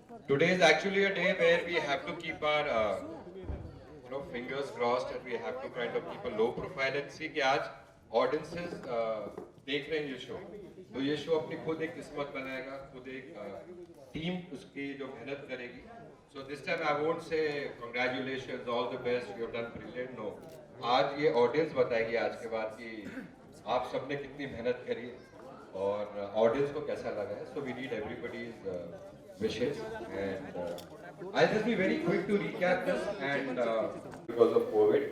Today is actually a day where we have to keep our fingers crossed and we have to kind of keep a low profile and see कि आज audiences देख रहे हैं ये show तो ये show अपनी खुद एक किस्मत बनाएगा खुद एक टीम उसकी जो मेहनत करेगी so this time I won't say congratulations all the best you have done brilliant no आज ये audience बताएगी आज के बाद कि आप सबने कितनी मेहनत करी और audience को कैसा लगा है so we need everybody's wishes and I'll just be very quick to recap this and because of COVID.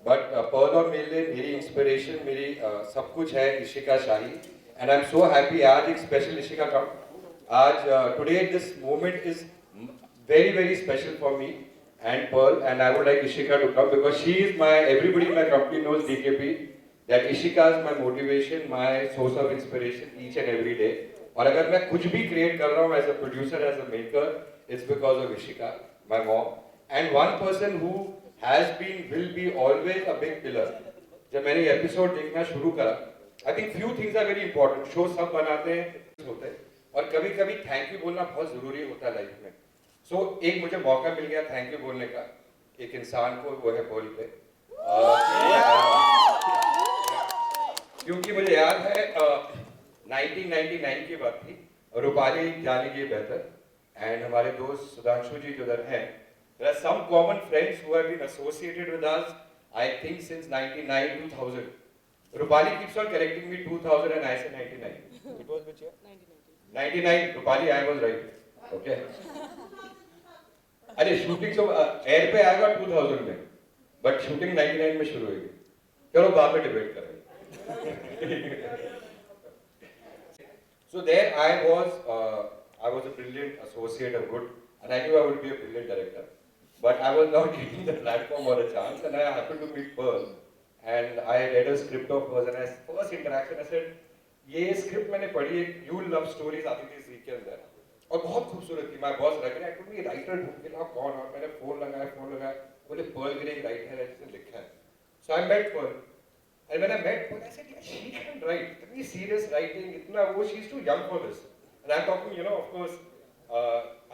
But Pearl और मेरे लिए मेरी inspiration मेरी सब कुछ है इशिका शाही and I'm so happy आज एक special इशिका का आज today this moment is very special for me and Pearl and I would like Ishika to come because she is my everybody in my company knows DKP that Ishika is my motivation my source of inspiration each and every day और अगर मैं कुछ भी create कर रहा हूँ as a producer as a maker it's because of Ishika my mom and one person who has been will be always a big pillar जब मैंने एपिसोड देखना शुरू करा I think few things are very important show सब बनाते हैं होते हैं और कभी कभी थैंक यू बोलना बहुत जरूरी होता है लाइफ में सो एक मुझे मौका मिल गया थैंक यू बोलने का एक इंसान को वो है बोल पे क्योंकि मुझे याद है 1999 की बात थी रूपाली जानेगी बेहतर एंड हमारे दोस्त सुधांशु जी जो इधर हैं there are some common friends who have been associated with us I think since 99 2000 Rupali keeps on correcting me 2000 and I say 99 it was which year 99 Rupali I was right okay अरे shooting तो air पे आएगा 2000 में but shooting 99 में शुरू हुई चलो बाद में डिबेट करेंगे So there I was a brilliant associate of good, and I knew I would be a brilliant director. But I was not getting the platform or a chance, and I happened to meet Pearl, and I read a script of hers, and as first interaction I said, ये script मैंने पढ़ी है, You Love Stories आती थी ज़ी के अंदर, और बहुत खूबसूरत थी. My boss लग रहा है, I राइटर ढूंढ के लाओ कौन और मैंने फोन लगाया, बोले Pearl गिरे एक राइटर है जिसने लिखा है. So I met Pearl. And when I met her, I said, yeah, she can write. Very serious writing. She's too young for this. And I'm talking, of course,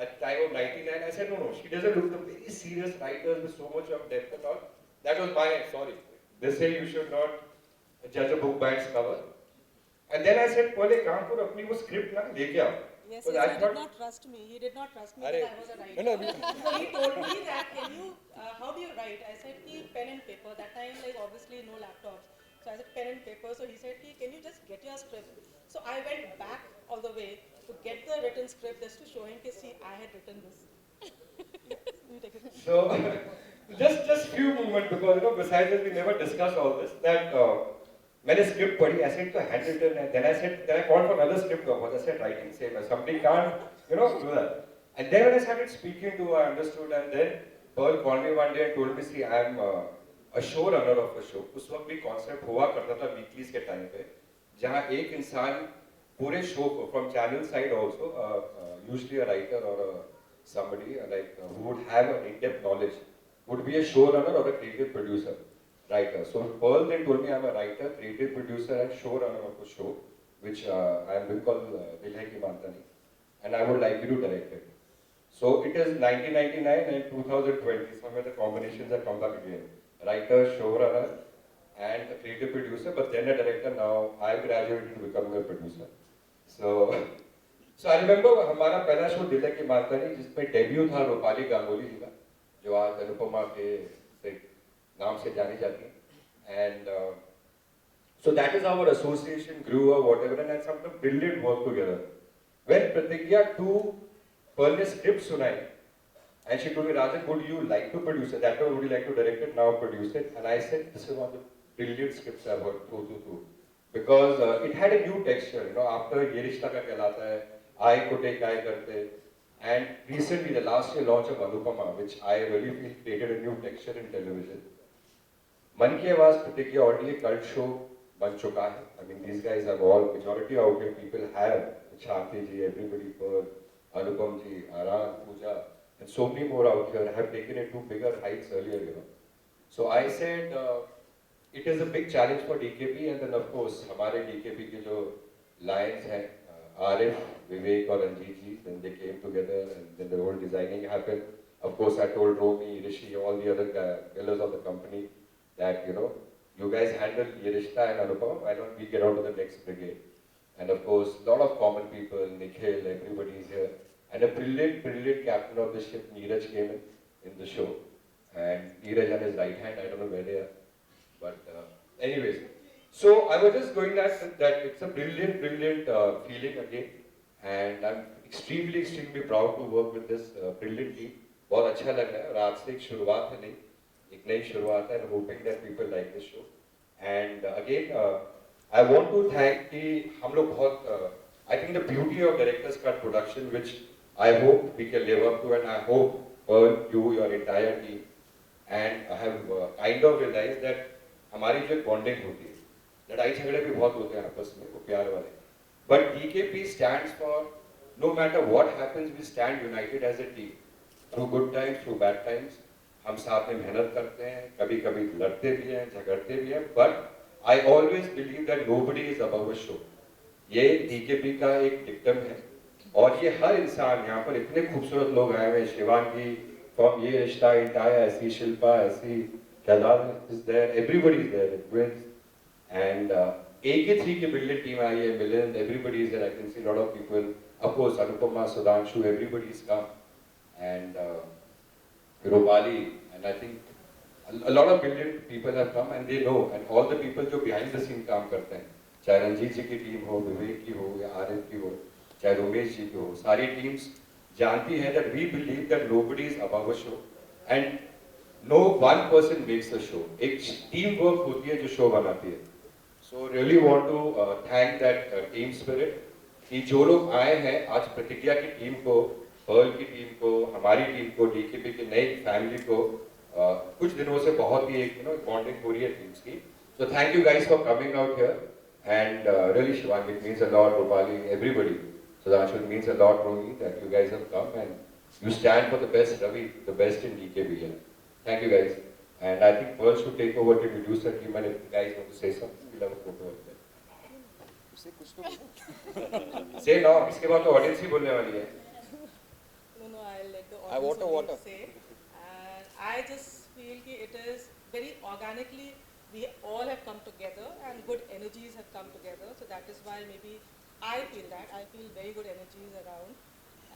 at the time of 99, I said, no, she doesn't look the very serious writers with so much of depth and all. That was my, sorry. They say you should not judge a book by its cover. And then I said, Pearl, काम करो अपनी वो script ना लेके आओ. Yes, So yes, I he thought, did not trust me. He did not trust me Arey, that I was a writer. So he told me that, how do you write? I said, pen and paper. That time, obviously no laptops. So I said, pen and paper. So he said, can you just get your script? So I went back all the way to get the written script just to show him, see, I had written this. You take it. So, just few moments because besides this we never discussed all this. That मैंने script पढ़ी, I said to handwritten, and then I called for another script because I said writing same as somebody can't do that. And then when I started speaking to her, I understood, and then Pearl called me one day and told me, see, I am a showrunner of a show. उस वक्त भी concept हुआ करता था weeklies के time पे, जहाँ एक इंसान पूरे show को from channel side also, usually a writer or somebody who would have an in-depth knowledge would be a showrunner or a creative producer, writer. So Pearl then told me I'm a writer, creative producer and showrunner of a show, which I am being called Dil Hai Ki Mantani, and I would like you to direct it. So it is 1999 and 2020, somewhere the combinations have come back again. Writer, showrunner, and a creative producer, but then a director. Now I graduated to becoming a producer. So I remember हमारा पहला show दिल है की मातानी जिसमें debut था रूपाली गांगुली जी का जो आज अनुपमा के नाम से जानी जाती है and so that is how our association grew or whatever and had some brilliant work together. When Pratigya 2 Pearl ने script सुनाई and she told me Rajan would you like to produce it that time would you like to direct it now produce it and I said this is one of the brilliant scripts I've heard through because it had a new texture after ये रिश्ता का कहलाता है I could take I करते and recently the last year launch of Anupama which I really feel created a new texture in television. मन की आवाज प्रतिज्ञा already a cult show बन चुका है. I mean these guys have all majority out here people have Shanti ji, everybody, Pearl, Anupam ji, Aran, Pooja and so many more out here have taken it to bigger heights earlier. So I said it is a big challenge for DKP and then of course हमारे DKP के जो lions हैं Arif, Vivek or Ranjit ji, then they came together and then the whole designing happened. Of course, I told Romy, Rishi, all the other pillars of the company that, you guys handle Yirishta and Anupam, why don't we get on to the next brigade? And of course, a lot of common people, Nikhil, everybody is here. And a brilliant, brilliant captain of the ship, Neeraj, came in the show. And Neeraj on his right hand, I don't know where they are. But anyways, so I was just going that it's a brilliant, brilliant feeling again. And I'm extremely, extremely proud to work with this brilliant team. बहुत अच्छा लग रहा है और आज से एक शुरुआत है नहीं, एक नई शुरुआत है and hoping that people like this show. And again, I want to thank कि हम लोग बहुत I think the beauty of Director's Cut production, which I hope we can live up to, and I hope you, your entire team, and I have kind of realized that हमारी जो bonding होती है, लड़ाई झगड़े भी बहुत होते हैं आपस में, वो प्यार वाले, but DKP stands for no matter what happens, we stand united as a team. Through good times, through bad times, हम साथ में मेहनत करते हैं, कभी कभी लड़ते भी हैं, झगड़ते भी हैं, but I always believe that nobody is above a show. ये DKP का एक डिक्टम है और ये हर इंसान, यहाँ पर इतने खूबसूरत लोग आए हुए हैं, शिवांगी from ये रिश्ता, इंटाया, ऐसी शिल्पा, ऐसी Shahzad is there, everybody is there, twins, and AK3 की brilliant team आई है, Milind, everybody is there. I can see a lot of people. Of course, Anupama, Sudhanshu, everybody is come, and Rupali, and I think a lot of brilliant people have come, and they know, and all the people जो behind the scene काम करते हैं, चाहे रंजीत जी की team हो, विवेक की हो, या आरिफ की हो, चाहे रोमेश जी की हो, सारी teams जानती हैं that we believe that nobody is above a show, and no one person makes a show. एक team work होती है जो show बनाती है. So really want to thank that team spirit कि जो लोग आए हैं आज प्रतिज्ञा की टीम को, पर्ल की टीम को, हमारी टीम को, DKP की नई फैमिली को कुछ दिनों से बहुत ही एक बॉन्डिंग हो रही है टीम्स की. So thank you guys for coming out here and really Shivangi, it means a lot, Rupali, everybody. So that it means a lot to me that you guys have come and you stand for the best, Ravi, the best in DKP here. Thank you guys. And I think Pearl should take over to introduce the team, and if you guys want to say something, we'll have a photo of them. Say no, इसके बाद तो audience ही बोलने वाली है. No, I'll let the audience only say. And I just feel that it is very organically, we all have come together and good energies have come together. So that is why maybe I feel that. I feel very good energies around.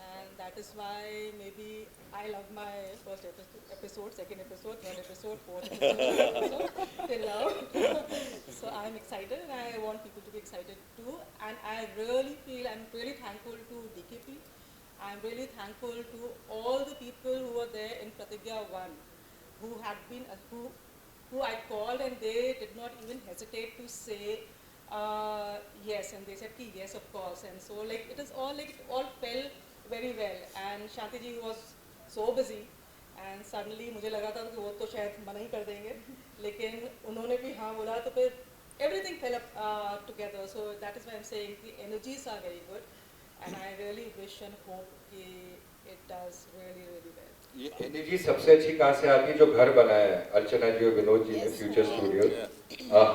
And that is why maybe I love my first episode, second episode, third episode, fourth episode, till now. So I'm excited and I want people to be excited too. And I really feel, I'm really thankful to DKP. I'm really thankful to all the people who were there in Pratigya 1, who had been, who I called and they did not even hesitate to say yes. And they said, yes, of course. And so like, it all fell very well, and Shanti ji was so busy, and suddenly मुझे लगा था कि वो तो शायद मना ही कर देंगे, लेकिन उन्होंने भी हाँ बोला तो फिर everything fell up together. So that is why I'm saying the energies are very good, and I really wish and hope कि it does really really well. ये एनर्जी सबसे अच्छी कहाँ से आती है? जो घर बनाया है अर्चना जी और विनोद जी ने फ्यूचर स्टूडियो.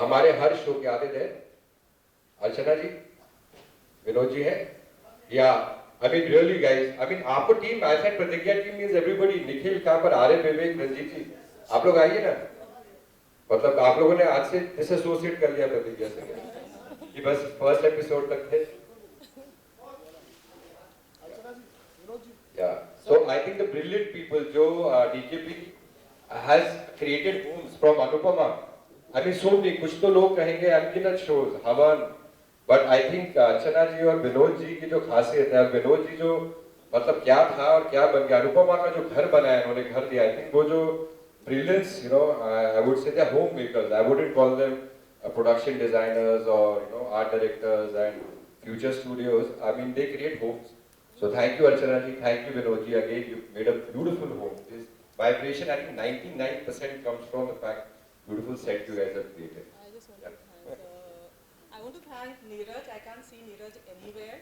हमारे हर शो के आते थे अर्चना जी, विनोद जी है या I mean really guys, I mean आपको टीम, I said प्रतिज्ञा टीम means everybody, निखिल कहाँ पर, आर्य, विवेक, रंजीत जी, आप लोग आइए ना. मतलब आप लोगों ने आज से डिसएसोसिएट कर लिया प्रतिज्ञा से कि बस फर्स्ट एपिसोड तक थे. Yeah, so I think the brilliant people जो DKP has created homes from Anupama. I mean so many, कुछ तो लोग कहेंगे अनगिनत shows, हवन. बट आई थिंक अर्चना जी और विनोद जी की जो खासियत है, विनोद जी जो मतलब क्या था और क्या बन गया, अनुपमा का जो घर बनाया उन्होंने, घर दिया, आई थिंक वो जो brilliance, I would say they are home makers, I wouldn't call them production designers और art directors and Future Studios. I mean they create homes. So thank you Archana ji, thank you Vinod ji, again you made a beautiful home. This vibration I think 99% comes from the fact beautiful set you guys have created. I just want to thank. I want to thank Neeraj. I can't see Neeraj anywhere.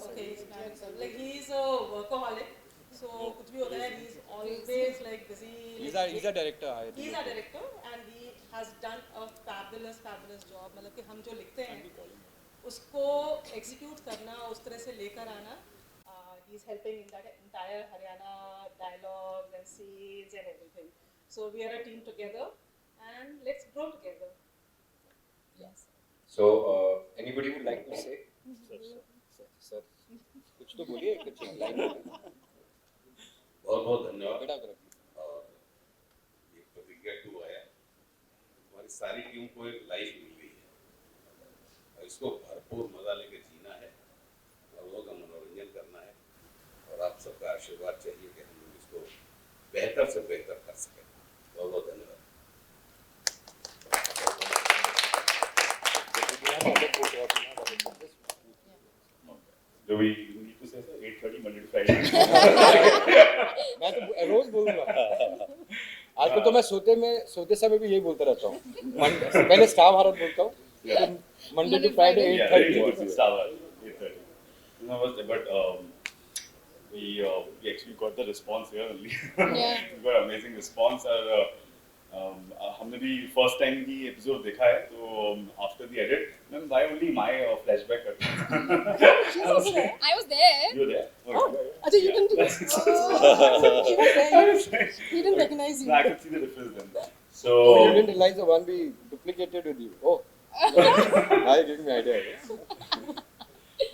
Okay, he's planning some. Like he's a workaholic. So कुछ भी होता है, he's always like busy. He's a director. He's a director and he has done a fabulous job. मतलब कि हम जो लिखते हैं, उसको execute करना, उस तरह से लेकर आना. He's helping in that entire Haryana dialogues and scenes and everything. So we are a team together, and let's grow together. Yes. So, anybody would like to say? Sir, कुछ तो बोलिए, कुछ एक line. बहुत बहुत धन्यवाद। बेटा करो. ये प्रतिज्ञा 2 आया, हमारी सारी टीम को एक लाइफ मिल गई है और इसको भरपूर मजा लेके जीना है और लोगों का मनोरंजन करना है और आप सबका आशीर्वाद चाहिए कि हम लोग इसको बेहतर से बेहतर कर सकें। बहुत बहुत धन्यवाद। Do we need to say sir 8:30 Monday to Friday? मैं तो रोज बोलूंगा. आजकल तो मैं सोते समय भी यही बोलता रहता हूँ. पहले स्टार भारत बोलता हूँ. Yeah. Monday to Friday Yeah, very 8:30. important. Star Wars, 8:30. No, but we actually got the response here only. Yeah. We got amazing response. और हमने भी first time ही episode देखा है, तो after the edit, then why only my flashback करते हैं? She's also there. I was there. You were there? Oh, Ajay, you didn't. He was there. He didn't recognize you. No, I could see the difference then. So Oh, you didn't realize the one we duplicated with you. Oh, now you're giving me idea.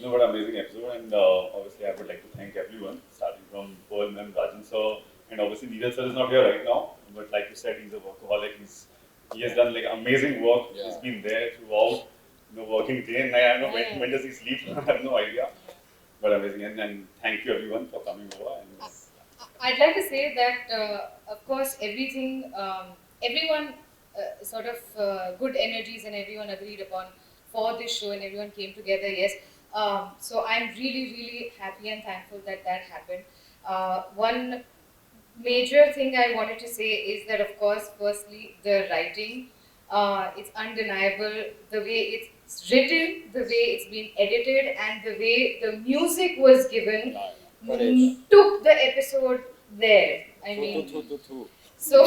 no, what amazing episode, and obviously I would like to thank everyone, starting from Paul and Rajan sir, and obviously Neeraj sir is not here right now, but like you said, he's a workaholic. He has done like amazing work. Yeah. He's been there throughout, working day and night. I don't know when does he sleep? I have no idea, but amazing, and thank you everyone for coming over. And I'd like to say that, of course, everyone sort of good energies and everyone agreed upon for this show and everyone came together, yes. So I'm really, really happy and thankful that that happened. One major thing I wanted to say is that, of course, firstly, the writing, it's undeniable, the way it's written, the way it's been edited, and the way the music was given took the episode there. I mean, so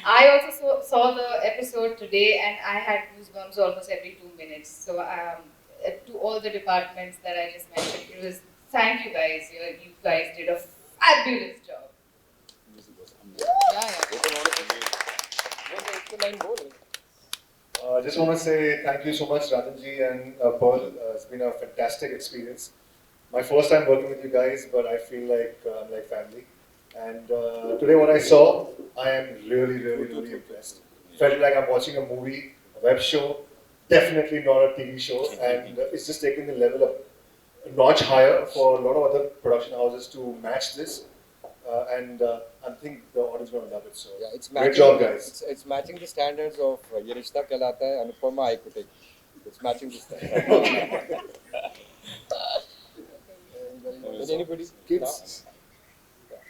I also saw the episode today, and I had goosebumps almost every 2 minutes. So to all the departments that I just mentioned, it was thank you guys. You guys did a fabulous job. music was amazing. I just want to say thank you so much, Rajanji and Pearl. It's been a fantastic experience. My first time working with you guys, but I feel like I'm like family. And today, what I saw, I am really, really, really impressed. Felt like I'm watching a movie, a web show, definitely not a TV show, and it's just taking the level up a notch higher for a lot of other production houses to match this. And I think the audience is going to love it. So, Yeah, it's great matching, job, guys. It's matching the standards of Ye Rishta Kehlata Hai, Anupama I Could Take. It's matching the standards. Anybody? Kids?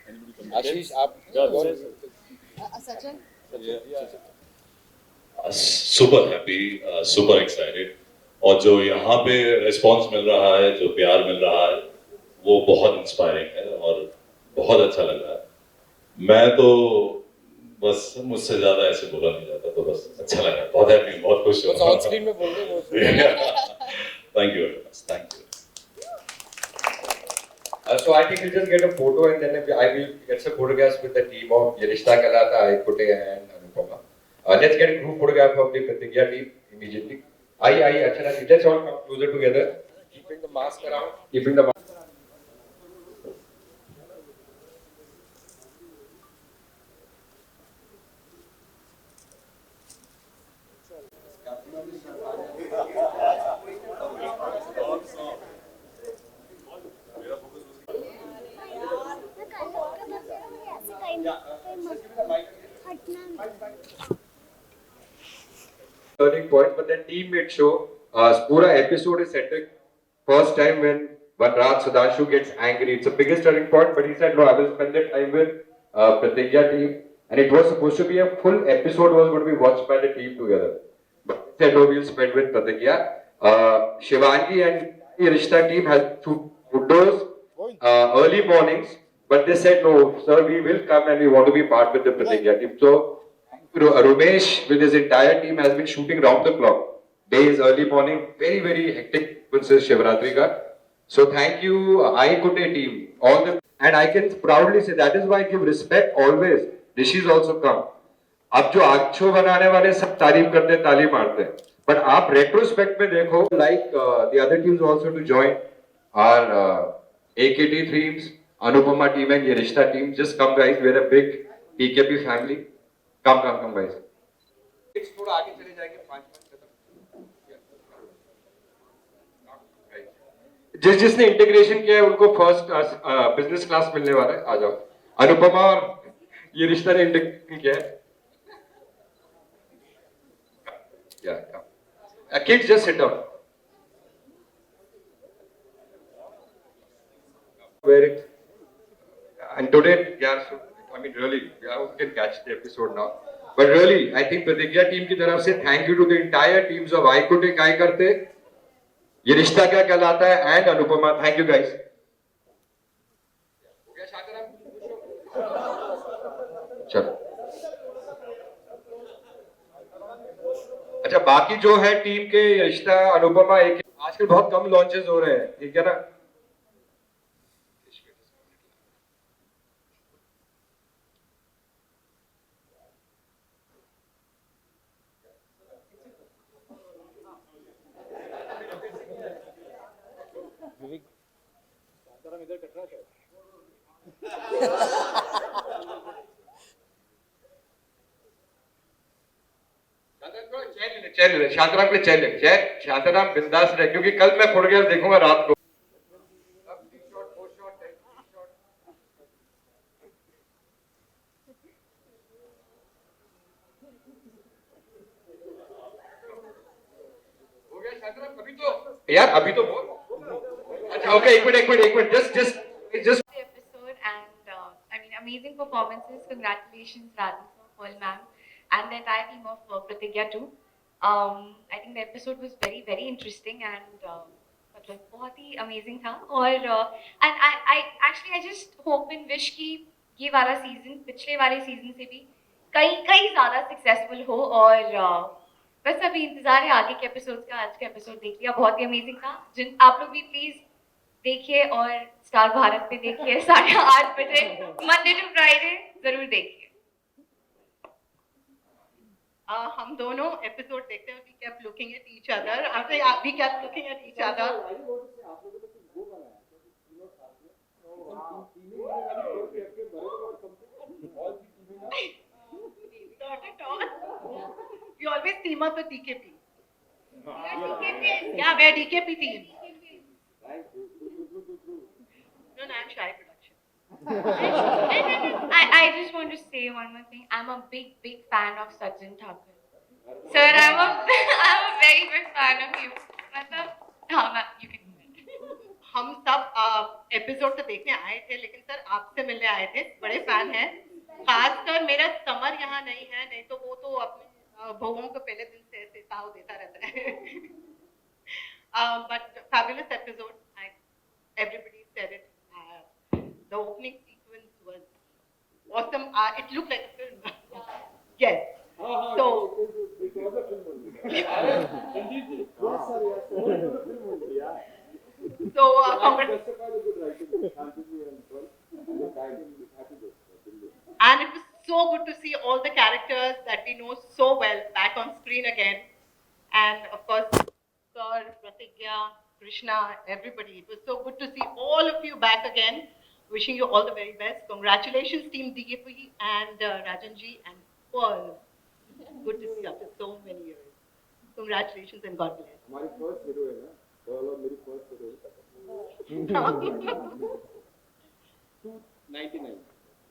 Anybody from Ashish, आप Sachin? Super happy super excited और जो यहाँ पे response मिल रहा है जो प्यार मिल रहा है वो बहुत इंस्पायरिंग है और बहुत अच्छा लग रहा है मैं तो बस मुझसे ज्यादा ऐसे बोला नहीं जाता तो बस अच्छा लगा बहुत हैप्पी बहुत खुश बस ऑन स्क्रीन में बोल दो thank you very much thank you So I think we'll just get a photo and then I will get some photographs with the team of Ye Rishta Kehlata Hai, Kute and Anupama. Let's get a group photograph of the Pratigya team immediately. Achana, let's all come closer together. Keeping the mask around. Keeping the mask. Turning point, but then teammate show, Pura episode is centric. First time when Vanraj Sudhanshu gets angry, it's the biggest turning point, but he said, no, I will spend the time with Pratigya team. And it was supposed to be a full episode was going to be watched by the team together. But he said, no, we'll spend with Pratigya. Shivangi and the Rishta team has two photos early mornings, but they said, no, sir, we will come and we want to be part with the Pratigya team. So, Rumesh with his entire team has been shooting round the clock days, early morning, very, very hectic since Shivratri ka. So thank you, Aikute team, all the, and I can proudly say that is why I give respect always. Rishi's also come. अब जो आज show बनाने वाले सब तारीफ करते हैं, ताली मारते हैं, बट आप रेट्रोस्पेक्ट में देखो, like the other teams also to join are AKT teams, Anupama team and ये रिश्ता team, just come guys, we are a big PKP family, come guys. थोड़ा आगे चले जाएंगे 5 मिनट जिसने इंटीग्रेशन किया है उनको फर्स्ट बिजनेस क्लास मिलने वाला है, आ जाओ. अनुपमा और ये रिश्ता ने इंटीग्रेशन किया है. Kids, just sit down. Where it, and today, yeah, so, I mean, really, yeah, we can catch the episode now. But really, I think Pratigya team की तरफ से thank you to the entire teams of Aikute, काय करते, ये रिश्ता क्या कहलाता है, and Anupama, thank you guys. चलो. अच्छा, बाकी जो है टीम के रिश्ता, अनुपमा, एक आजकल बहुत कम लॉन्चेस हो रहे हैं, ठीक है ना? चैन शांताराम के लिए चैन ले, शांताराम बिंदास रहे, क्योंकि कल मैं फुट गया देखूंगा रात को. हो गया शांताराम, अभी तो यार, अभी तो बोल. अच्छा, ओके, एक minute, just episode and I mean amazing performances. Congratulations Radhi sir, Pearl ma'am and the entire team of Pratigya too. I think the episode was very very interesting and मतलब बहुत ही amazing था और and I just hope and wish कि ये वाला season पिछले वाले season से भी कई ज़्यादा successful हो और बस अभी इंतजार है आगे के episodes का. आज का episode देख लिया, बहुत ही amazing था. जिन आप लोग भी please देखिए और स्टार भारत पे देखिए 8:30 बजे मंडे टू फ्राइडे जरूर देखिए. हम दोनों एपिसोड देखते हैं. We kept looking at each other. After we kept looking at each other. Not at all. We always team up with DKP. Yeah, we're DKP team. No, I'm shy production. I just want to say one more thing. I'm a big fan of Sachin Thakur. Sir, I'm a very big fan of you. मतलब हाँ ma'am, you can do it. हम सब episode तो देखने आए थे, लेकिन sir आपसे मिलने आए थे. बड़े फैन हैं. खासकर मेरा समर यहाँ नहीं है, नहीं तो वो तो अपने बहुओं को पहले दिन से ऐसे ताव देता रहता है. But fabulous episode. Everybody said it. The opening sequence was awesome. It looked like a film. Yes. So. So and it was so good to see all the characters that we know so well back on screen again. And of course, Sir, Pratigya, Krishna, everybody. It was so good to see all of you back again. Wishing you all the very best. Congratulations, Team DKP and Rajanji and Paul. Good to see after so many years. Congratulations and God bless. हमारी first video है ना, Pearl और मेरी first video. 99.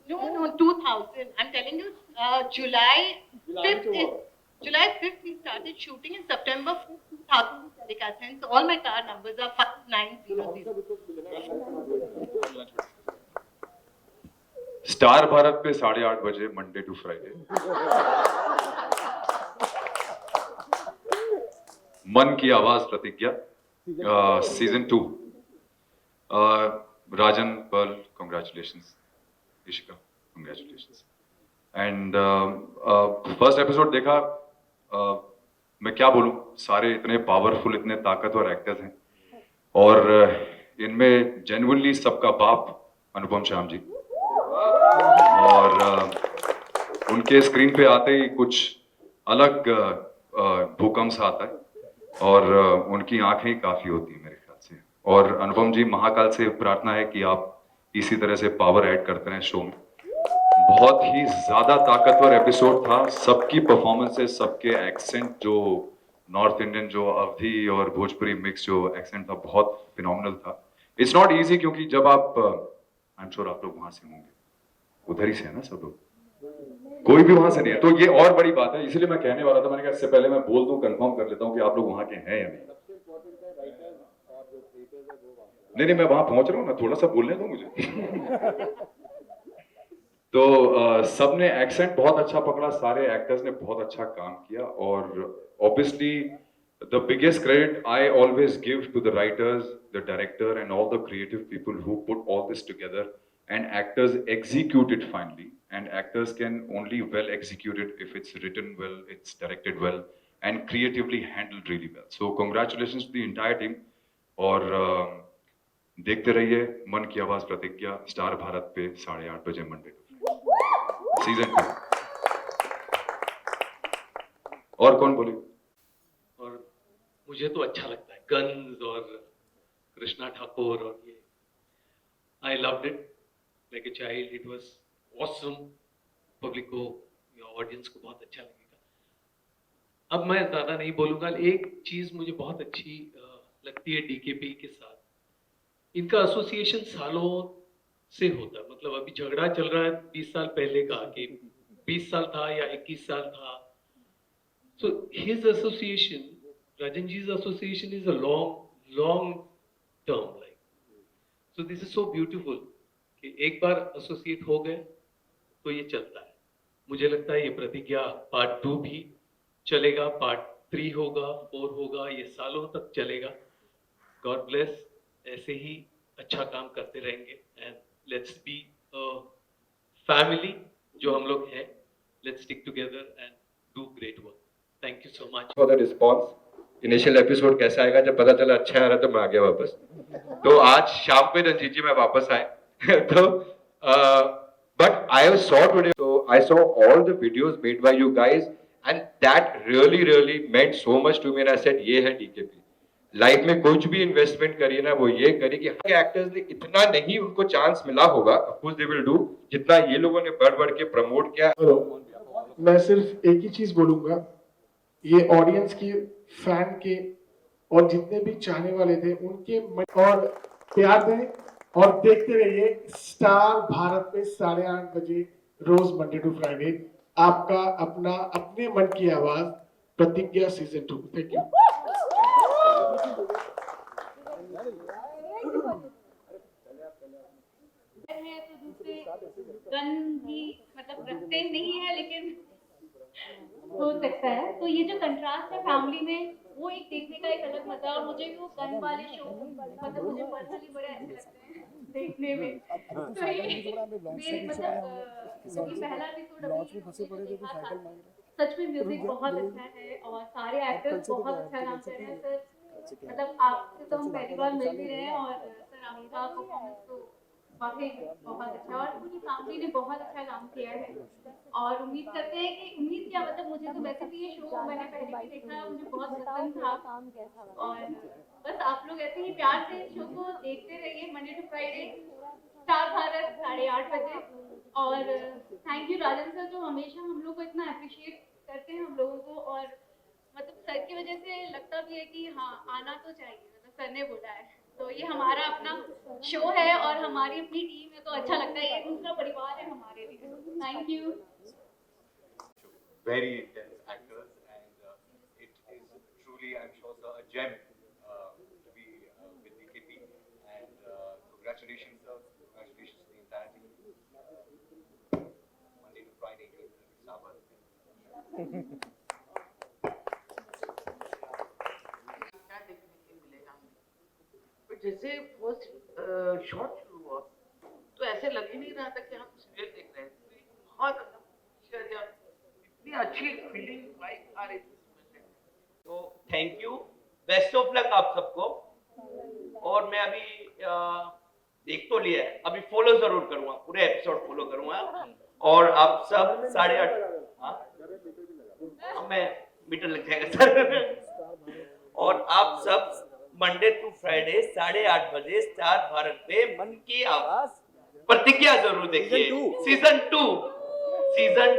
No, 2000. I'm telling you, July 5th we started shooting in September 2000. So all my car numbers are 5900. Star Bharat पे 8:30 बजे Monday to Friday. मन Ki Awaaz Pratigya season 2. Rajan, Pearl, congratulations. Ishika, congratulations. And first episode देखा, मैं क्या बोलूं, सारे इतने powerful, इतने ताकतवर एक्टर्स हैं और इनमें जेन्युइनली सबका बाप अनुपम श्याम जी, और उनके स्क्रीन पे आते ही कुछ अलग भूकंप सा आता है और उनकी आंखें ही काफी होती है मेरे ख्याल से। और अनुपम जी, महाकाल से प्रार्थना है कि आप इसी तरह से पावर ऐड करते रहें शो में। बहुत ही ज्यादा ताकतवर एपिसोड था, सबकी परफॉर्मेंसेस, सबके एक्सेंट, जो नॉर्थ इंडियन, जो अवधी और भोजपुरी मिक्स जो एक्सेंट था, बहुत फिनोमिनल था। इट्स नॉट इजी, क्योंकि जब आप, आई एम श्योर आप लोग वहां से होंगे, उधर ही से है ना सब लोग, कोई भी वहां से नहीं है, तो ये और बड़ी बात है। इसलिए मैं कहने वाला था, मैंने कहा इससे पहले मैं बोल दूं, कंफर्म कर लेता हूं कि आप लोग वहां के हैं या नहीं। नहीं, मैं वहां पहुंच रहा हूं ना, थोड़ा सा बोलने दो मुझे। तो सबने एक्सेंट बहुत अच्छा पकड़ा, सारे एक्टर्स ने बहुत अच्छा काम किया, और obviously the biggest credit I always give to the writers, the director and all the creative people who put all this together, and actors execute it finally, and actors can only well execute it if it's written well, it's directed well, and creatively handled really well. So congratulations to the entire team, और देखते रहिए मन की आवाज प्रतिज्ञा star Bharat पे 8:30 बजे Monday season 2। और कौन बोले? और मुझे तो अच्छा लगता है गन्स और कृष्णा ठाकुर, और ये I loved it like a child, it was awesome. Public को या ऑडियंस को बहुत अच्छा लगेगा। अब मैं ज़्यादा नहीं बोलूँगा, एक चीज़ मुझे बहुत अच्छी लगती है डीकेपी के साथ, इनका एसोसिएशन सालों से होता है। मतलब अभी झगड़ा चल रहा है 20 साल पहले का, कि 20 साल था या 21 साल था। सो हिज एसोसिएशन, राजन जी's association is a long term, like, so this is so beautiful कि एक बार एसोसिएट हो गए तो ये चलता है। मुझे लगता है ये प्रतिज्ञा पार्ट 2 भी चलेगा, पार्ट 3 होगा, 4 होगा, ये सालों तक चलेगा। गॉड ब्लेस, ऐसे ही अच्छा काम करते रहेंगे, एंड लेट्स बी फैमिली जो हम लोग हैं, let's stick together and do great work. Thank you so much for the response. Initial episode कैसा आएगा, जब पता चला अच्छा आ रहा तो मैं आ गया वापस। तो आज शाम पे रंजीत जी मैं वापस आए। तो बट आई सॉ टुडे, तो I saw all the videos made by you guys, and that really meant so much to me, and I said ये है डीकेपी। लाइफ में कुछ भी इन्वेस्टमेंट करिए ना, वो ये करिए कि हर एक्टर्स ने इतना नहीं उनको चांस मिला होगा, of course they will do, जितना ये लोगों ने बढ़ के प्रमोट किया। मैं सिर्फ एक ही चीज बोलूंगा, ये ऑडियंस की, फैन के और जितने भी चाहने वाले थे उनके और प्यार दें, और देखते रहिए स्टार भारत पे 8:30 बजे रोज मंडे टू फ्राइडे, आपका अपना अपने मन Ki Awaaz Pratigya season 2। Thank you. है तो दूसरे गन भी मतलब रखते नहीं है, लेकिन हो सकता है। तो ये जो कंट्रास्ट है फैमिली में, वो एक देखने का एक अलग मजा है। और मुझे भी वो गन वाले शो मतलब मुझे पर्सनली बड़े अच्छे लगते हैं देखने में। तो ये मेरे मतलब क्योंकि पहला एपिसोड अभी देखा था, सच में म्यूजिक बहुत अच्छा है और सारे एक्टर्स बहुत अच्छा काम कर रहे हैं। सर मतलब आपसे तो हम पहली बार मिल भी रहे हैं, और सर आपका परफॉर्मेंस तो वाकई बहुत अच्छा, और पूरी फैमिली ने बहुत अच्छा काम किया है। और उम्मीद करते हैं कि, उम्मीद क्या मतलब, मुझे तो वैसे भी ये शो मैंने पहले भी देखा, मुझे बहुत पसंद था। और बस आप लोग ऐसे ही प्यार से शो को देखते रहिए, Monday to Friday Star Bharat 8:30 बजे। और थैंक यू राजन सर, जो हमेशा हम लोग को इतना अप्रिशिएट करते हैं हम लोगों को, और मतलब सर की वजह से लगता भी है कि हाँ आना तो चाहिए, मतलब सर ने बोला है। तो ये हमारा अपना शो है और हमारी अपनी टीम है, तो अच्छा लगता है, ये दूसरा परिवार है हमारे लिए। Thank you. Very intense actors, and it is truly, I'm sure, sir, a gem to be with DKP. And congratulations, sir. Congratulations to the entire team. Monday to Friday, Sabbath. क्या देखने के मिलेगा हमें। पर जैसे फर्स्ट शॉट शुरू हुआ तो ऐसे लग ही नहीं रहा था कि हम सीरियल देख रहे हैं। बहुत इतनी अच्छी फीलिंग वाइब आ रही थी इसमें से। तो thank you, best of luck आप सबको। और मैं अभी देख तो लिया है, अभी फॉलो जरूर करूंगा, पूरे एपिसोड फॉलो करूंगा। और आप सब 8:30 मैं मीटर लग जाएगा सर। और आप सब मंडे टू फ्राइडे 8:30 बजे स्टार भारत पे मन की आवाज प्रतिज्ञा जरूर देखिए। सीजन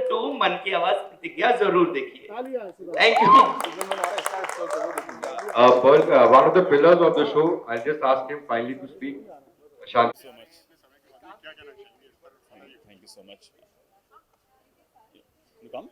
2 मन की आवाज प्रतिज्ञा जरूर देखिए। Thank you. Pearl, one of the pillars of the show, I'll just ask him finally to speak. Shanti. So much. Thank you so much. You come?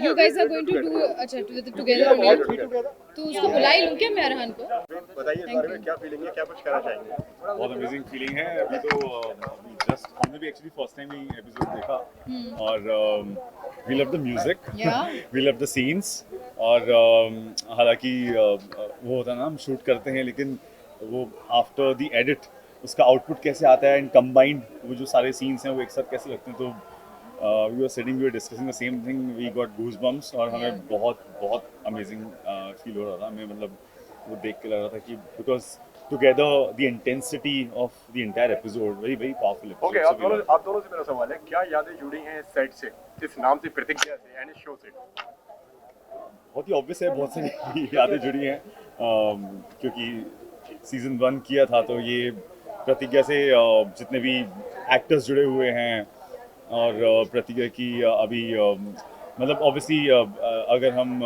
You guys are going to do अच्छा together only? तो उसको बुला ही लूँ क्या मैं अरहान को? बताइए इस बारे में क्या फीलिंग है, क्या कुछ कहना चाहेंगे? बहुत अमेजिंग फीलिंग है। अभी तो जस्ट हमने भी एक्चुअली फर्स्ट टाइम ही एपिसोड देखा और we love the music, we love the scenes. और हालांकि वो होता है ना, हम शूट करते हैं लेकिन वो आफ्टर द एडिट उसका आउटपुट कैसे आता है एंड कंबाइंड वो जो सारे सीन्स हैं वो एक साथ कैसे लगते हैं। तो we were sitting, we were discussing the same thing, we got goosebumps और हमें बहुत अमेजिंग फील हो रहा था। हमें मतलब वो देख के लग रहा था कि because together the intensity of the entire episode, very powerful episode. Okay, आप दोनों से मेरा सवाल है, क्या यादें जुड़ी हैं सेट से, इस नाम से, प्रतिज्ञा से एंड इस शो से? बहुत ही ऑब्वियस है, बहुत सारी यादें जुड़ी हैं क्योंकि सीजन 1 किया था तो ये प्रतिज्ञा से जितने भी एक्टर्स जुड़े हुए हैं और प्रतिज्ञा की अभी मतलब ऑब्वियसली अगर हम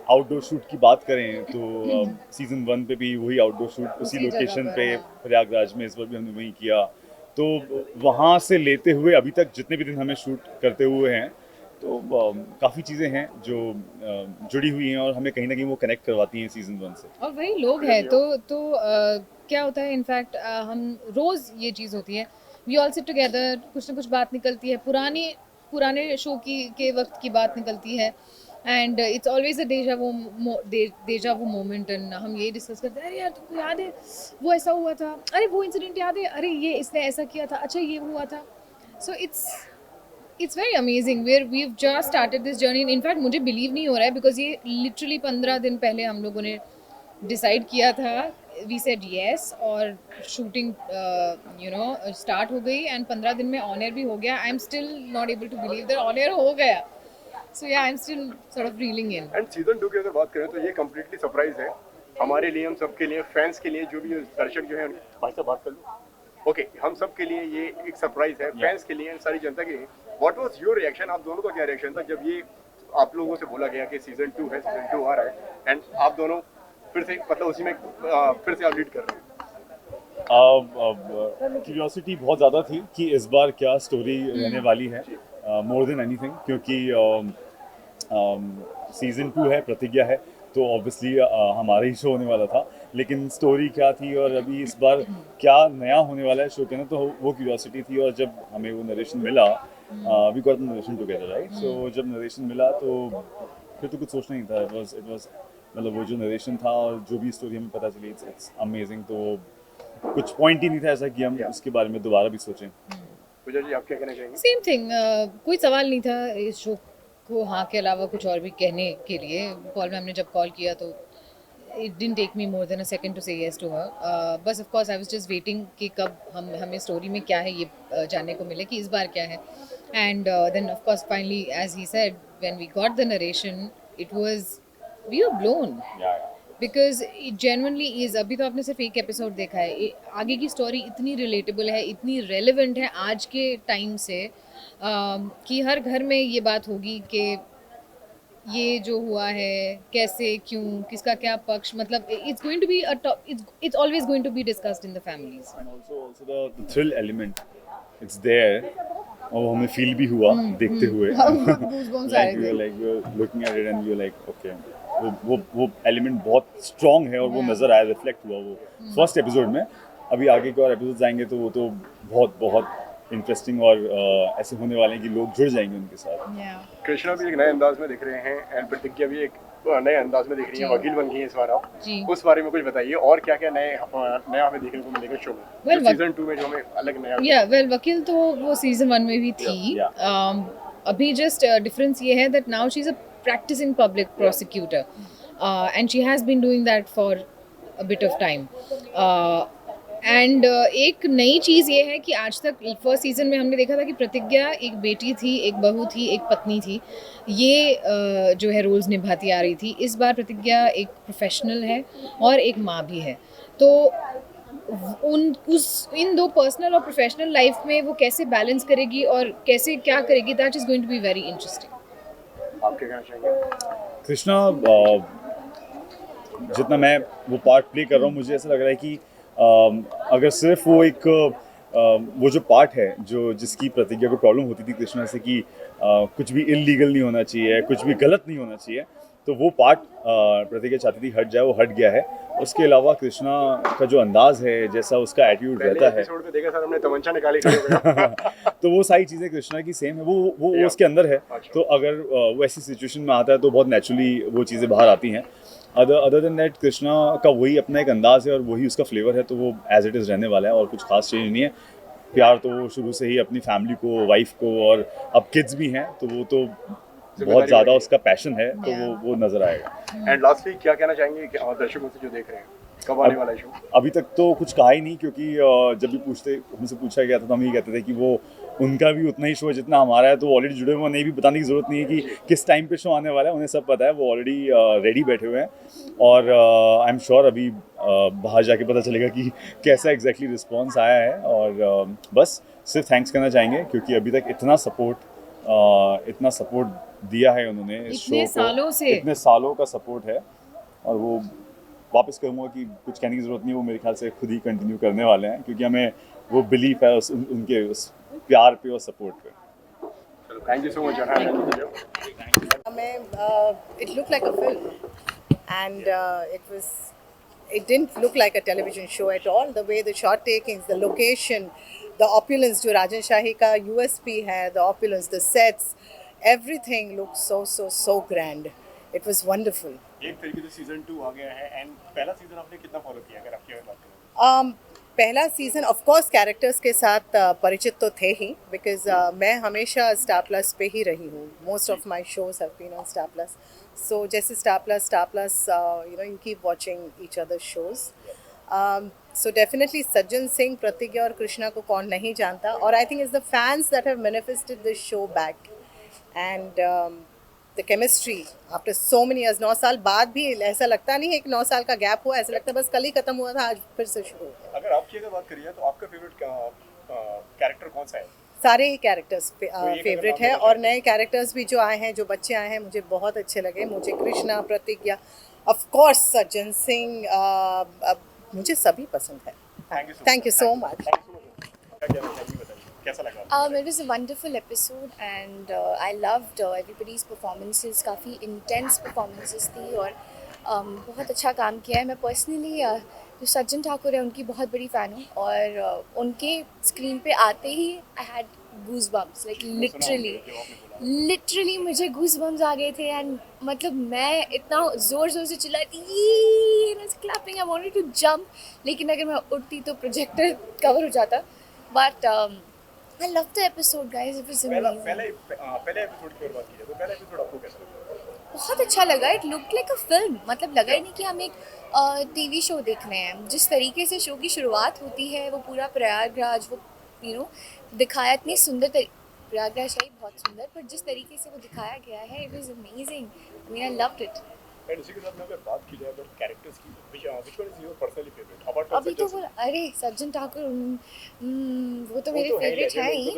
आउटडोर शूट की बात करें तो सीजन 1 पे भी वही आउटडोर शूट उसी लोकेशन पे प्रयागराज में इस बार भी हमने वही किया। तो वहाँ से लेते हुए अभी तक जितने भी दिन हमें शूट करते हुए हैं तो काफ़ी चीज़ें हैं जो जुड़ी हुई हैं और हमें कहीं ना कहीं वो कनेक्ट करवाती हैं सीजन 1 से। और वही लोग हैं तो क्या होता है, इनफैक्ट हम रोज़ ये चीज़ होती है, वी ऑल सिट टुगेदर, कुछ ना कुछ बात निकलती है, पुराने शो के वक्त की बात निकलती है एंड इट्स ऑलवेज अ डेजा वो मोमेंट। एंड हम यही डिस्कस करते हैं, अरे यार तुमको याद है वो ऐसा हुआ था, अरे वो इंसिडेंट याद है, अरे ये इसने ऐसा किया था, अच्छा ये हुआ था। So it's very amazing where we have just started this journey. In fact मुझे बिलीव नहीं हो रहा है बिकॉज ये लिटरली 15 दिन पहले हम लोगों ने डिसाइड किया था, वी सेड येस और शूटिंग स्टार्ट हो गई एंड 15 दिन में ऑन एयर भी हो गया। I am still not able to believe that on air हो गया। So yeah I am still sort of reeling in. And season 2 की अगर बात करें तो ये कंप्लीटली सरप्राइज है हमारे लिए, हम सबके लिए, फैंस के लिए, जो भी दर्शक जो है भाई साहब बात कर लो। ओके, हम सब के लिए ये एक सरप्राइज है, फैंस के लिए, सारी जनता के लिए। व्हाट वाज योर रिएक्शन, आप दोनों का क्या रिएक्शन था जब ये आप लोगों से बोला गया कि सीजन 2 है, सीजन 2 आ रहा है एंड आप दोनों फिर से मतलब उसी में फिर से आप लीड कर रहे हैं? क्यूरियोसिटी बहुत ज़्यादा थी कि इस बार क्या स्टोरी रहने वाली है, मोर देन एनीथिंग, क्योंकि सीजन 2 है, प्रतिज्ञा है, तो ऑब्वियसली हमारा ही शो होने वाला था, लेकिन स्टोरी क्या थी और अभी इस बार क्या नया होने वाला है शो के ना, तो वो क्यूरियोसिटी थी। और जब हमें वो नरेशन मिला, we got the narration together, right? So जब नरेशन मिला तो फिर तो कुछ सोचना ही था। इट वाज मतलब वो जो नरेशन था और जो भी स्टोरी हमें पता चली, इट्स अमेजिंग। तो कुछ पॉइंट ही नहीं था ऐसा कि हम उसके बारे में दोबारा भी सोचें। पूजा जी, आप क्या कहना चाहेंगे? सेम थिंग, कोई सवाल नहीं था इस शो को हाँ के अलावा कुछ और भी कहने के लिए। पॉल मैम ने जब कॉल किया तो it didn't take me more than a second to say yes to her. बस of course I was just waiting कि कब हमें स्टोरी में क्या है ये जानने को मिले कि इस बार क्या है। And then, of course, finally, as he said, when we got the narration, we were blown. Because it genuinely is. अभी तो आपने सिर्फ एक एपिसोड देखा है, आगे की स्टोरी इतनी रिलेटेबल है, इतनी रेलेवेंट है आज के टाइम से, कि हर घर में ये बात होगी कि ये जो हुआ है कैसे, क्यों, किसका क्या पक्ष, मतलब it's going to be it's always going to be discussed in the families. And also the thrill element, it's there. और हमें फील भी हुआ देखते हुए. like we were looking at it and we were like okay, वो element बहुत strong है और वो नज़र आया, रिफ्लेक्ट हुआ वो फर्स्ट एपिसोड में. अभी आगे के और एपिसोड्स आएंगे तो वो तो बहुत बहुत इंटरेस्टिंग और ऐसे होने वाले हैं कि लोग जुड़ जाएंगे उनके साथ. कृष्णा भी एक नए अंदाज में दिख रहे हैं एंड प्रतिज्ञा भी एक नए अंदाज में दिख रही है, वकील बन गई है इस बार आप. उस बारे में कुछ बताइए और क्या क्या नया हमें देखने को मिलेगा शो में, सीजन 2 में जो हमें अलग नया. वकील तो वो सीजन 1 में भी थी. अभी जस्ट डिफरेंस ये है that now she is a practicing public prosecutor, and she has been doing that for a bit of time. And एक नई चीज़ ये है कि आज तक फर्स्ट सीज़न में हमने देखा था कि प्रतिज्ञा एक बेटी थी, एक बहू थी, एक पत्नी थी, ये जो है रोल्स निभाती आ रही थी. इस बार प्रतिज्ञा एक प्रोफेशनल है और एक माँ भी है. तो इन दो पर्सनल और प्रोफेशनल लाइफ में वो कैसे बैलेंस करेगी और कैसे क्या करेगी, that is going to be very interesting. आपके कहना चाहेंगे? कृष्णा, जितना मैं वो पार्ट प्ले कर रहा हूँ, मुझे ऐसा लग रहा है कि अगर सिर्फ वो एक वो जो पार्ट है जो जिसकी प्रतिज्ञा को प्रॉब्लम होती थी कृष्णा से कि कुछ भी इलीगल नहीं होना चाहिए, कुछ भी गलत नहीं होना चाहिए, तो वो पार्ट प्रतिज्ञा चाहती थी हट जाए, वो हट गया है. उसके अलावा कृष्णा का जो अंदाज है, जैसा उसका एटीट्यूड रहता है, एपिसोड में देखा सर हमने तमंचा निकाली तो वो सारी चीज़ें कृष्णा की सेम है, वो उसके अंदर है. तो अगर वो ऐसी सिचुएशन में आता है तो बहुत नेचुरली वो चीज़ें बाहर आती हैं. अदर देन दैट कृष्णा का वही अपना एक अंदाज है और वही उसका फ्लेवर है, तो वो एज इट इज़ रहने वाला है और कुछ खास चेंज नहीं है. प्यार तो वो शुरू से ही अपनी फैमिली को, वाइफ को, और अब किड्स भी हैं, तो वो तो बहुत ज़्यादा उसका पैशन है, तो वो नज़र आएगा. एंड लास्टली क्या कहना चाहेंगे कि दर्शकों से जो देख रहे हैं, कब आने वाला है शो? अभी तक तो कुछ कहा ही नहीं, क्योंकि जब भी हमसे पूछा गया था तो हम ये कहते थे कि वो उनका भी उतना ही शो है जितना हमारा है, तो ऑलरेडी जुड़े हुए, उन्हें भी बताने की ज़रूरत नहीं है कि किस टाइम पे शो आने वाला है, उन्हें सब पता है, वो ऑलरेडी रेडी बैठे हुए हैं. और आई एम श्योर अभी बाहर जाके पता चलेगा कि कैसा एग्जैक्टली रिस्पॉन्स आया है. और बस सिर्फ थैंक्स करना चाहेंगे क्योंकि अभी तक इतना सपोर्ट दिया है उन्होंने इस शो को, इतने सालों का सपोर्ट है. और वो वापस कहूँगा कि कुछ कहने की ज़रूरत नहीं, वो मेरे ख्याल से खुद ही कंटिन्यू करने वाले हैं, क्योंकि हमें वो बिलीफ है उनके उस प्यार पे और सपोर्ट पे. Thank you so much. It looked like a film, and it didn't look like a television show at all. The way the shot takings, the location, the opulence, जो राजन शाही का USP है, the opulence, the sets, everything looked so grand. It was wonderful. एक तरीके से season 2 आ गया है and पहला season आपने कितना फॉलो किया अगर आपकी बात करें? पहला सीज़न ऑफ कोर्स कैरेक्टर्स के साथ परिचित तो थे ही, बिकॉज मैं हमेशा स्टार प्लस पे ही रही हूँ. Most of my shows have been on Star Plus. So जैसे Star Plus you keep watching each other shows. So definitely Sajjan Singh, प्रतिज्ञा और कृष्णा को कौन नहीं जानता. और I think it's the fans that have manifested this show back. And the chemistry after so many years, 9 साल बाद भी ऐसा लगता नहीं है कि 9 साल का गैप हुआ, ऐसा लगता है बस कल ही खत्म हुआ था, आज फिर से शुरू हो गया. अगर आपकी बात करिए तो आपका फेवरेट कैरेक्टर कौन सा है? सारे ही कैरेक्टर्स फेवरेट है और नए कैरेक्टर्स भी जो आए हैं, जो बच्चे आए हैं, मुझे बहुत अच्छे लगे. मुझे कृष्णा, प्रतिज्ञा, ऑफ कोर्स सज्जन सिंह, मुझे सभी पसंद है. Thank you so much. It was a wonderful episode and I loved everybody's performances. काफ़ी intense performances थी और बहुत अच्छा काम किया है. मैं पर्सनली जो सज्जन ठाकुर है उनकी बहुत बड़ी फ़ैन हूँ और उनके स्क्रीन पे आते ही I had goose bumps, like literally मुझे गूज बम्स आ गए थे. एंड मतलब मैं इतना ज़ोर से चिल्लाई थी, clapping, I wanted to jump, लेकिन अगर मैं उठती तो प्रोजेक्टर कवर हो जाता. But I loved the episode, guys. It was amazing. पहले एपिसोड की बात की जाए तो पहला एपिसोड आपको कैसा लगा? बहुत अच्छा लगा. It looked like a film. मतलब लगा ही नहीं कि हम एक टीवी शो देख रहे हैं. जिस तरीके से शो की शुरुआत होती है, वो पूरा प्रयागराज, वो दिखाया इतनी सुंदर प्रयागराज है ही बहुत सुंदर, पर जिस तरीके से वो दिखाया गया है it was amazing. I mean I loved it. And इसी के साथ में अगर बात की जाए अगर कैरेक्टर्स की, which one is your personally favorite apart from अभी तो वो अरे सज्जन ठाकुर वो तो मेरे फेवरेट है ही।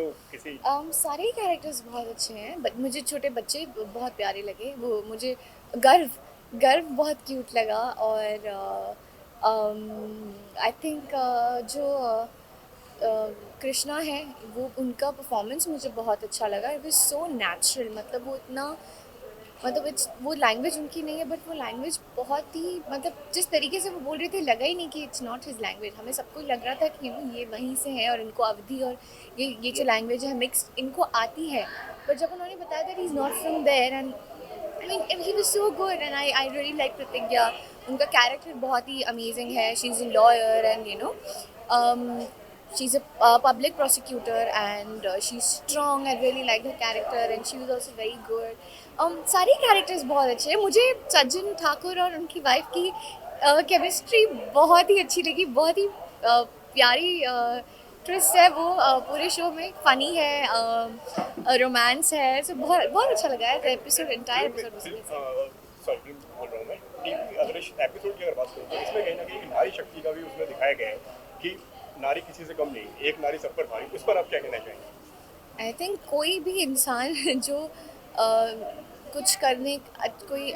सारे ही कैरेक्टर्स बहुत अच्छे हैं, बट मुझे छोटे बच्चे बहुत प्यारे लगे। वो मुझे गर्व बहुत क्यूट लगा। और आई थिंक जो कृष्णा है वो उनका परफॉर्मेंस मुझे बहुत अच्छा लगा। इट वाज सो नेचुरल, मतलब वो इतना वो लैंग्वेज उनकी नहीं है, बट वो लैंग्वेज बहुत ही मतलब जिस तरीके से वो बोल रहे थे लगा ही नहीं कि इट्स नॉट हिज लैंग्वेज। हमें सबको लग रहा था कि ये वहीं से है और इनको अवधि और ये जो लैंग्वेज है मिक्स इनको आती है, बट जब उन्होंने बताया that he is not from there and I mean he was so good and I really like Pratigya. उनका कैरेक्टर बहुत ही अमेजिंग है। She is a lawyer and you know she's a public prosecutor and she's strong. I really like her character and she was also very good. सारे characters बहुत अच्छे हैं। मुझे सज्जन ठाकुर और उनकी वाइफ की केमिस्ट्री बहुत ही अच्छी लगी। बहुत ही प्यारी ट्विस्ट है वो पूरे शो में। फनी है, रोमांस है, सो बहुत अच्छा लगा है एपिसोड, एंटायर एपिसोड। सॉरी बोल रहा हूँ मैं टीवी अगर इस एपिसोड की अगर बात करूँ तो इसमें कहीं ना कहीं नारी शक्ति का भी उसमें दिखाया गया है कि नारी किसी से कम नहीं, एक नारी सब पर भारी। उस पर आप क्या कहना चाहेंगे? आई थिंक कोई भी इंसान जो कुछ करने कोई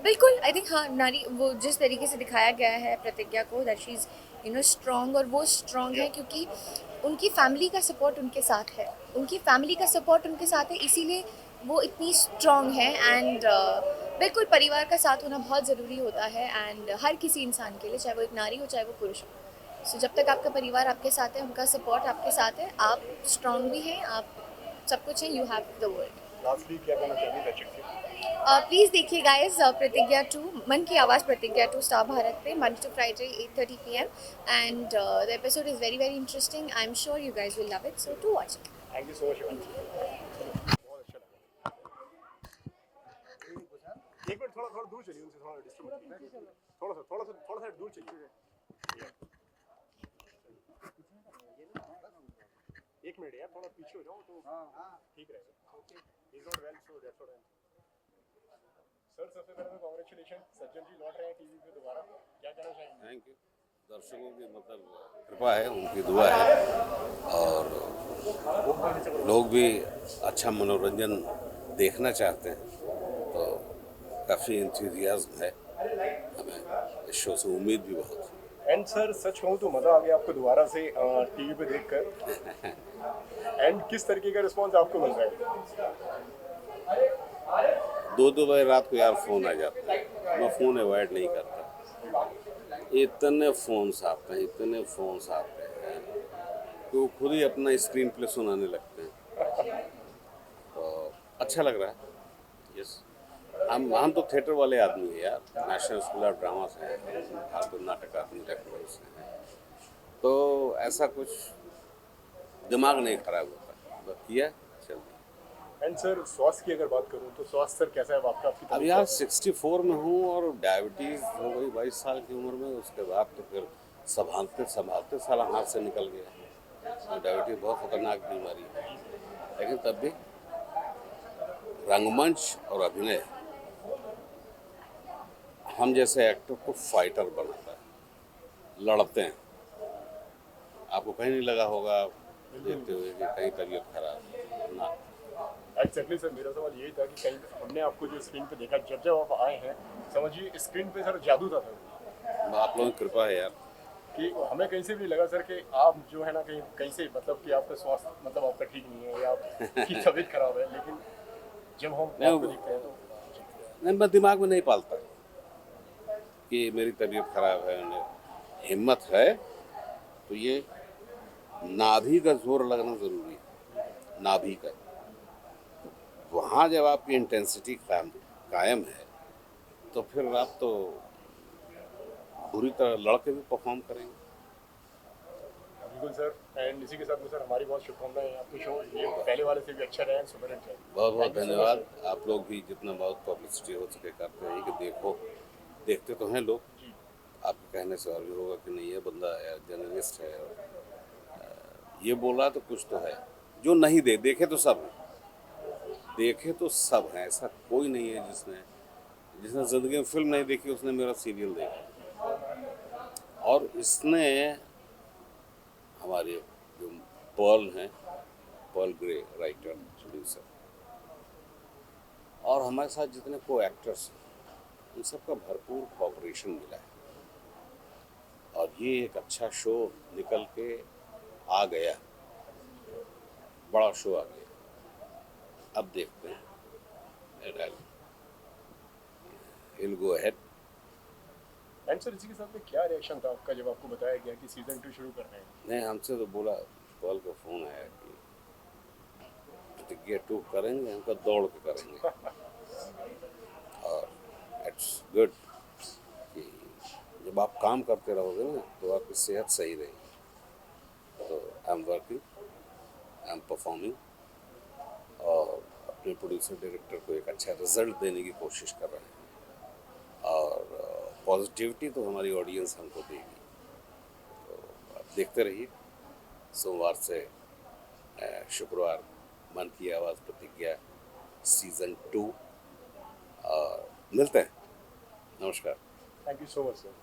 बिल्कुल आई थिंक हाँ नारी वो जिस तरीके से दिखाया गया है प्रतिज्ञा को that she is you know strong, और वो स्ट्रॉन्ग है क्योंकि उनकी फैमिली का सपोर्ट उनके साथ है। उनकी फैमिली का सपोर्ट उनके साथ है, इसीलिए वो इतनी स्ट्रॉन्ग है। एंड बिल्कुल परिवार का साथ होना बहुत ज़रूरी होता है एंड हर किसी इंसान के लिए, चाहे वो एक नारी हो चाहे वो पुरुष हो। सो जब तक आपका परिवार आपके साथ है, उनका सपोर्ट आपके साथ है, आप स्ट्रॉन्ग भी हैं, आप सब कुछ है, you have the world. Lastly क्या कहना चाहेंगे दर्शक से? प्लीज़ देखिए गाइस प्रतिज्ञा 2 मन की आवाज़ प्रतिज्ञा 2 स्टार भारत पे Monday to Friday 8:30 PM and the episode is very very interesting. I am sure you guys will love it, so to watch it. Thank you so much. बहुत अच्छा लगा। एक मिनट थोड़ा दूर चलिए उनसे, थोड़ा डिस्टर्ब थोड़ा सा दूर चलिए। एक मिनट यार, थोड़ा पीछे हो जाओ तो ठीक रहेगा। Okay, he is not well so that's what I am. Sir सबसे पहले तो कांग्रेचुलेशन, सज्जन जी लौट रहे हैं टीवी पे दोबारा, क्या कहना चाहेंगे? Thank you. दर्शकों की मतलब कृपा है, उनकी दुआ है और लोग भी अच्छा मनोरंजन देखना चाहते हैं, तो काफ़ी इंथुजियाज्म है हमें इस शो से, उम्मीद भी बहुत है। एंड सर सच कहूँ तो मज़ा आ गया आपको दोबारा से टीवी पे देखकर। एंड किस तरीके का रिस्पांस आपको मिल रहा है? 2 बजे रात को यार फ़ोन आ जाता है, मैं फ़ोन अवॉइड नहीं करता। इतने फ़ोन्स आते हैं कि वो खुद ही अपना स्क्रीन प्ले सुनाने लगते हैं, तो अच्छा लग रहा है। यस, हम तो थिएटर वाले आदमी हैं यार, नेशनल स्कूल ऑफ ड्रामा से हैं, भारतीय नाटक अकादमी लखनऊ से हैं, तो ऐसा कुछ दिमाग नहीं खराब होता, बस किया चलता। एंड सर स्वास्थ्य की अगर बात करूं तो स्वास्थ्य सर कैसा है आपका? अब यार 64 में हूँ और डायबिटीज़ हो गई 22 साल की उम्र में, उसके बाद तो फिर संभालते साला हाथ से निकल गया। तो डायबिटीज़ बहुत खतरनाक बीमारी है, लेकिन तब भी रंगमंच और अभिनय हम जैसे एक्टर को फाइटर बनाता है, लड़ते हैं। आपको कहीं नहीं लगा होगा देखते हुए कि कहीं तबीयत खराब ना। एक्जेक्टली सर, मेरा सवाल यही था कि कहीं हमने आपको जो स्क्रीन पे देखा, जब आप आए हैं समझिए स्क्रीन पे सर जादू था सर। आप लोगों की कृपा है यार, कि हमें कहीं से भी लगा सर कि आप जो है ना कहीं से मतलब कि आपका स्वास्थ्य मतलब आपका ठीक नहीं है या आपकी तबीयत खराब है, लेकिन जब हम आपको देखते हैं तो नहीं, मैं दिमाग में नहीं पालता कि मेरी तबीयत खराब है। हिम्मत है तो ये नाभि का जोर लगना ज़रूरी है, नाभि का। वहाँ जब आपकी इंटेंसिटी कायम है तो फिर आप तो पूरी तरह लड़के भी परफॉर्म करेंगे। बिल्कुल सर, एंड इसी के साथ में सर हमारी बहुत शुभकामनाएं, आपके शो ये पहले वाले से भी अच्छा रहे, सुपर हिट रहे। बहुत बहुत धन्यवाद। आप लोग भी जितना बहुत पब्लिसिटी हो सके करते हैं कि देखते तो हैं लोग, आपके कहने से और भी होगा कि नहीं ये बंदा जर्नलिस्ट है, ये बोला तो कुछ तो है, जो नहीं देखे तो सब हैं, देखे तो सब हैं, ऐसा कोई नहीं है जिसने जिंदगी में फिल्म नहीं देखी उसने मेरा सीरियल देखा। और इसने हमारे जो पर्ल ग्रे राइटर प्रोड्यूसर और हमारे साथ जितने को एक्टर्स हैं उन सबका भरपूर कोऑपरेशन मिला है और ये एक अच्छा शो निकल के आ गया, बड़ा शो आ गया। अब देखते हैं He'll go ahead. And sir इसी के साथ में क्या रिएक्शन था आपका जब आपको बताया गया कि सीजन 2 शुरू कर रहे हैं? नहीं, हमसे तो बोला, पॉल का फोन आया कि प्रतिज्ञा 2 करेंगे, हमको दौड़ के करेंगे। और इट्स गुड कि जब आप काम करते रहोगे ना तो आपकी सेहत सही रहेगी। तो I am working, I am performing और अपने प्रोड्यूसर डायरेक्टर को एक अच्छा रिजल्ट देने की कोशिश कर रहे हैं और पॉजिटिविटी तो हमारी ऑडियंस हमको देगी। तो आप देखते रहिए। सोमवार से शुक्रवार मन की आवाज़ प्रतिज्ञा सीजन 2 और मिलते हैं। नमस्कार। Thank you so much sir.